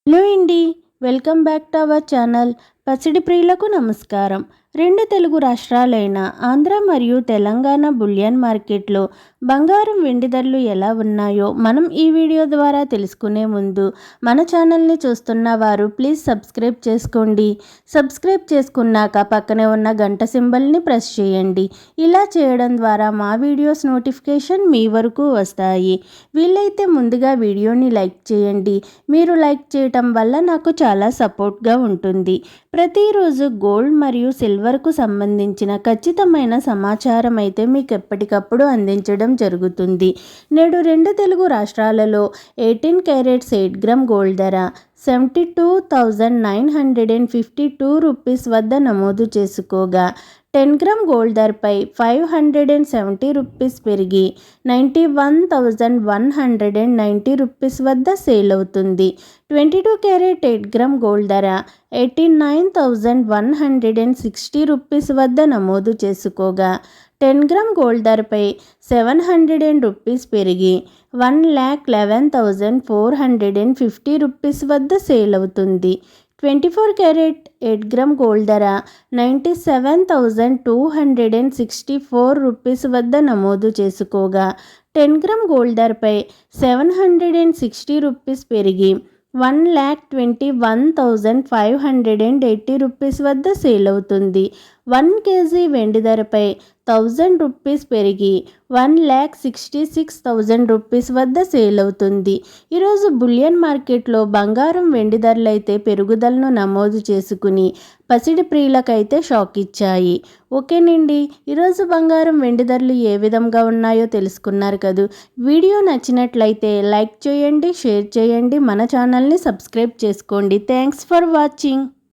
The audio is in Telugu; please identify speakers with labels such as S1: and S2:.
S1: హలో అండి, welcome back to our channel. పసిడి ప్రియులకు నమస్కారం. రెండు తెలుగు రాష్ట్రాలైన ఆంధ్ర మరియు తెలంగాణ బులియన్ మార్కెట్లో బంగారం వెండి ధరలు ఎలా ఉన్నాయో మనం ఈ వీడియో ద్వారా తెలుసుకునే ముందు మన ఛానల్ని చూస్తున్న వారు ప్లీజ్ సబ్స్క్రైబ్ చేసుకోండి. సబ్స్క్రైబ్ చేసుకున్నాక పక్కనే ఉన్న గంట సింబల్ని ప్రెస్ చేయండి. ఇలా చేయడం ద్వారా మా వీడియోస్ నోటిఫికేషన్ మీ వరకు వస్తాయి. వీలైతే ముందుగా వీడియోని లైక్ చేయండి. మీరు లైక్ చేయటం వల్ల నాకు చాలా సపోర్ట్గా ఉంటుంది. ప్రతిరోజు గోల్డ్ మరియు సిల్వర్కు సంబంధించిన ఖచ్చితమైన సమాచారం అయితే మీకు ఎప్పటికప్పుడు అందించడం జరుగుతుంది. నేడు రెండు తెలుగు రాష్ట్రాలలో 18 క్యారెట్స్ 8 గ్రామ్ గోల్డ్ ధర 72,952 రూపీస్ వద్ద నమోదు చేసుకోగా 10 గ్రామ్ గోల్డ్ ధరపై 570 రూపీస్ పెరిగి 91,190 రూపీస్ వద్ద సేల్ అవుతుంది. 22 క్యారెట్ 8 గ్రామ్ గోల్డ్ ధర 89,160 రూపీస్ వద్ద నమోదు చేసుకోగా 10 గ్రామ్ గోల్డ్ ధరపై 700 రూపీస్ పెరిగి 1,11,450 రూపీస్ వద్ద సేల్ అవుతుంది. 24 క్యారెట్ 8 గ్రామ్ గోల్డ్ ధర 97,264 రూపీస్ వద్ద నమోదు చేసుకోగా 10 గ్రామ్ గోల్డ్ ధరపై 760 రూపీస్ పెరిగి 1,21,580 రూపీస్ వద్ద సేల్ అవుతుంది. 1 కేజీ వెండి ధరపై 1000 రూపీస్ పెరిగి 1,66,000 రూపీస్ వద్ద సేల్ అవుతుంది. ఈరోజు బులియన్ మార్కెట్లో బంగారం వెండి ధరలు అయితే పెరుగుదలను నమోదు చేసుకుని పసిడి ప్రియులకైతే షాక్ ఇచ్చాయి. ఓకేనండి, ఈరోజు బంగారం వెండి ధరలు ఏ విధంగా ఉన్నాయో తెలుసుకున్నారు కదూ. వీడియో నచ్చినట్లయితే లైక్ చేయండి, షేర్ చేయండి, మన ఛానల్ని సబ్స్క్రైబ్ చేసుకోండి. Thanks for watching.